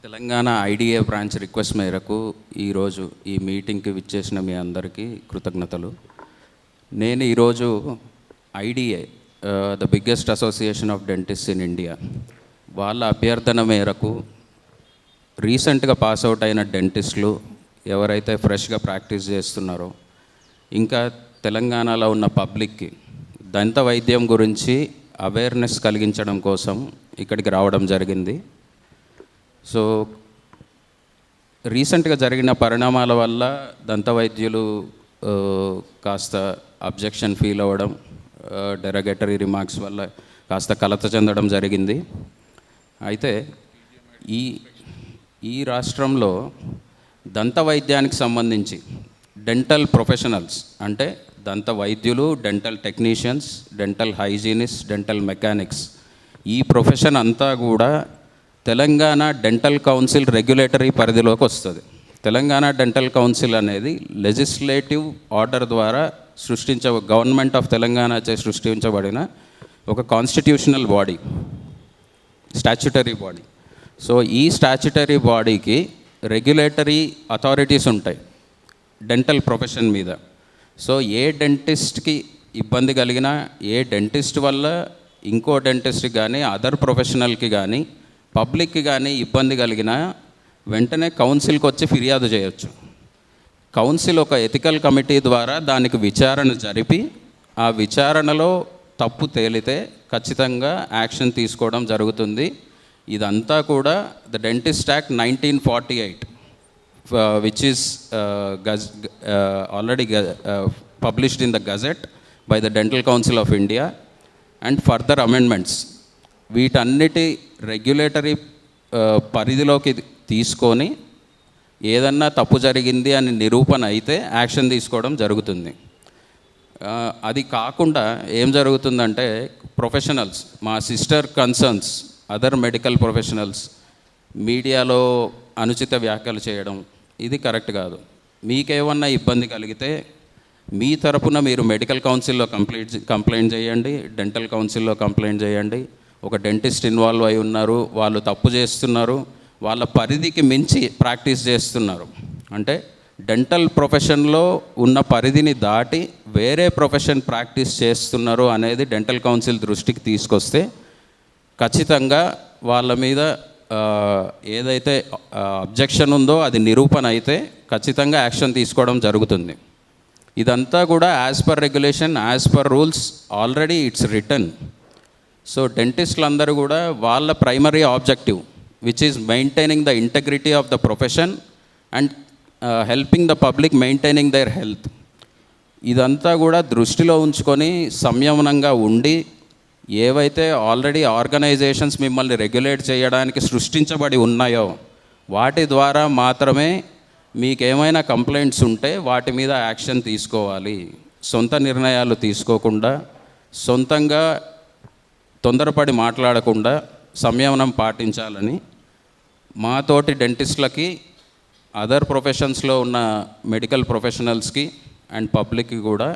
Telangana IDA branch request మేరకు ఈరోజు ఈ మీటింగ్కి విచ్చేసిన మీ అందరికీ కృతజ్ఞతలు. నేను ఈరోజు IDA the biggest association of dentist in India వాళ్ళ అభ్యర్థన మేరకు రీసెంట్గా పాస్ అవుట్ అయిన డెంటిస్టులు ఎవరైతే ఫ్రెష్గా ప్రాక్టీస్ చేస్తున్నారో ఇంకా తెలంగాణలో ఉన్న పబ్లిక్కి దంత వైద్యం గురించి అవేర్నెస్ కలిగించడం కోసం ఇక్కడికి రావడం జరిగింది. సో రీసెంట్గా జరిగిన పరిణామాల వల్ల దంత వైద్యులు కాస్త అబ్జెక్షన్ ఫీల్ అవ్వడం, డెరగేటరీ రిమార్క్స్ వల్ల కాస్త కలత చెందడం జరిగింది. అయితే ఈ రాష్ట్రంలో దంత వైద్యానికి సంబంధించి డెంటల్ ప్రొఫెషనల్స్ అంటే దంత వైద్యులు, dental technicians, dental hygienist, dental mechanics ఈ ప్రొఫెషన్ అంతా కూడా తెలంగాణ డెంటల్ కౌన్సిల్ రెగ్యులేటరీ పరిధిలోకి వస్తుంది. తెలంగాణ డెంటల్ కౌన్సిల్ అనేది లెజిస్లేటివ్ ఆర్డర్ ద్వారా గవర్నమెంట్ ఆఫ్ తెలంగాణ చే సృష్టించబడిన ఒక constitutional body, statutory body. So ఈ స్టాచ్యుటరీ బాడీకి రెగ్యులేటరీ అథారిటీస్ ఉంటాయి డెంటల్ ప్రొఫెషన్ మీద. సో ఏ డెంటిస్ట్కి ఇబ్బంది కలిగినా, ఏ డెంటిస్ట్ వల్ల ఇంకో డెంటిస్ట్కి కానీ, అదర్ ప్రొఫెషనల్కి కానీ, పబ్లిక్కి కానీ ఇబ్బంది కలిగినా వెంటనే కౌన్సిల్కి వచ్చి ఫిర్యాదు చేయొచ్చు. కౌన్సిల్ ఒక ఎథికల్ కమిటీ ద్వారా దానికి విచారణ జరిపి ఆ విచారణలో తప్పు తేలితే ఖచ్చితంగా యాక్షన్ తీసుకోవడం జరుగుతుంది. ఇదంతా కూడా the dentist act 1948 which is already published in the Gazette by the Dental Council of India and further amendments. వీటన్నిటి రెగ్యులేటరీ పరిధిలోకి తీసుకొని ఏదన్నా తప్పు జరిగింది అని నిరూపణ అయితే యాక్షన్ తీసుకోవడం జరుగుతుంది. అది కాకుండా ఏం జరుగుతుందంటే ప్రొఫెషనల్స్, మా sister concerns, other medical professionals మీడియాలో అనుచిత వ్యాఖ్యలు చేయడం ఇది కరెక్ట్ కాదు. మీకేమన్నా ఇబ్బంది కలిగితే మీ తరపున మీరు మెడికల్ కౌన్సిల్లో కంప్లైంట్ చేయండి, డెంటల్ కౌన్సిల్లో కంప్లైంట్ చేయండి. ఒక డెంటిస్ట్ ఇన్వాల్వ్ అయి ఉన్నారు, వాళ్ళు తప్పు చేస్తున్నారు, వాళ్ళ పరిధికి మించి ప్రాక్టీస్ చేస్తున్నారు అంటే డెంటల్ ప్రొఫెషన్లో ఉన్న పరిధిని దాటి వేరే ప్రొఫెషన్ ప్రాక్టీస్ చేస్తున్నారు అనేది డెంటల్ కౌన్సిల్ దృష్టికి తీసుకొస్తే ఖచ్చితంగా వాళ్ళ మీద ఏదైతే అబ్జెక్షన్ ఉందో అది నిరూపణ అయితే ఖచ్చితంగా యాక్షన్ తీసుకోవడం జరుగుతుంది. ఇదంతా కూడా as per regulation, as per rules already it's return. So డెంటిస్టులు అందరూ కూడా వాళ్ళ primary objective which is maintaining the integrity of the profession and helping the public maintaining their health, ఇదంతా కూడా దృష్టిలో ఉంచుకొని సంయమనంగా ఉండి ఏవైతే ఆల్రెడీ ఆర్గనైజేషన్స్ మిమ్మల్ని రెగ్యులేట్ చేయడానికి సృష్టించబడి ఉన్నాయో వాటి ద్వారా మాత్రమే మీకేమైనా కంప్లైంట్స్ ఉంటే వాటి మీద యాక్షన్ తీసుకోవాలి. సొంత నిర్ణయాలు తీసుకోకుండా, సొంతంగా తొందరపడి మాట్లాడకుండా సంయమనం పాటించాలని మాతోటి డెంటిస్టులకి, అదర్ ప్రొఫెషన్స్లో ఉన్న మెడికల్ ప్రొఫెషనల్స్కి అండ్ పబ్లిక్కి కూడా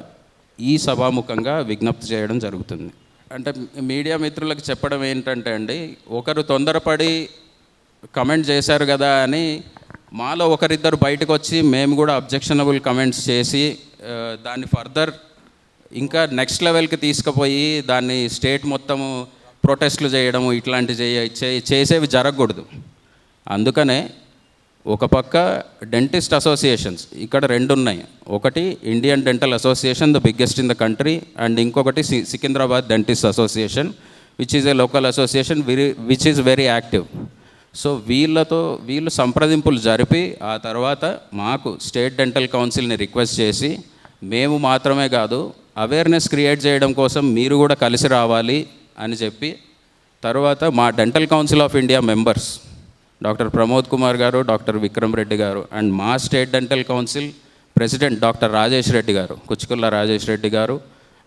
ఈ సభాముఖంగా విజ్ఞప్తి చేయడం జరుగుతుంది. అంటే మీడియా మిత్రులకు చెప్పడం ఏంటంటే అండి, ఒకరు తొందరపడి కమెంట్ చేశారు కదా అని మాలో ఒకరిద్దరు బయటకు వచ్చి మేము కూడా అబ్జెక్షనబుల్ కమెంట్స్ చేసి దాన్ని ఫర్దర్ ఇంకా నెక్స్ట్ లెవెల్కి తీసుకుపోయి దాన్ని స్టేట్ మొత్తము ప్రొటెస్ట్లు చేయడము ఇట్లాంటి చేసేవి జరగకూడదు. అందుకనే ఒక పక్క డెంటిస్ట్ అసోసియేషన్స్ ఇక్కడ రెండు ఉన్నాయి. ఒకటి Indian dental association, the biggest in the country, and ఇంకొకటి Secunderabad dentist association which is a local association which is very active. So వీళ్ళు సంప్రదింపులు జరిపి ఆ తర్వాత మాకు స్టేట్ డెంటల్ కౌన్సిల్ని రిక్వెస్ట్ చేసి మేము మాత్రమే కాదు అవేర్నెస్ క్రియేట్ చేయడం కోసం మీరు కూడా కలిసి రావాలి అని చెప్పి తర్వాత మా dental council of India members doctor Pramod Kumar గారు, డాక్టర్ విక్రమ్ రెడ్డి గారు అండ్ మా state dental council president doctor Rajesh Reddy గారు, కుచ్చుకుల్ల రాజేష్ రెడ్డి గారు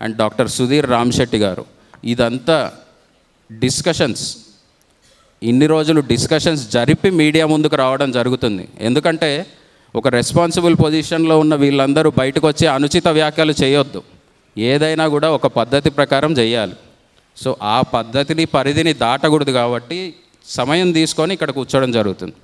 అండ్ డాక్టర్ సుధీర్ రామ్శెట్టి గారు, ఇదంతా డిస్కషన్స్, ఇన్ని రోజులు డిస్కషన్స్ జరిపి మీడియా ముందుకు రావడం జరుగుతుంది. ఎందుకంటే ఒక రెస్పాన్సిబుల్ పొజిషన్లో ఉన్న వీళ్ళందరూ బయటకు వచ్చి అనుచిత వ్యాఖ్యలు చేయొద్దు, ఏదైనా కూడా ఒక పద్ధతి ప్రకారం చేయాలి. సో ఆ పద్ధతిని పరిధిని దాటకూడదు కాబట్టి సమయం తీసుకొని ఇక్కడ కూర్చోవడం జరుగుతుంది.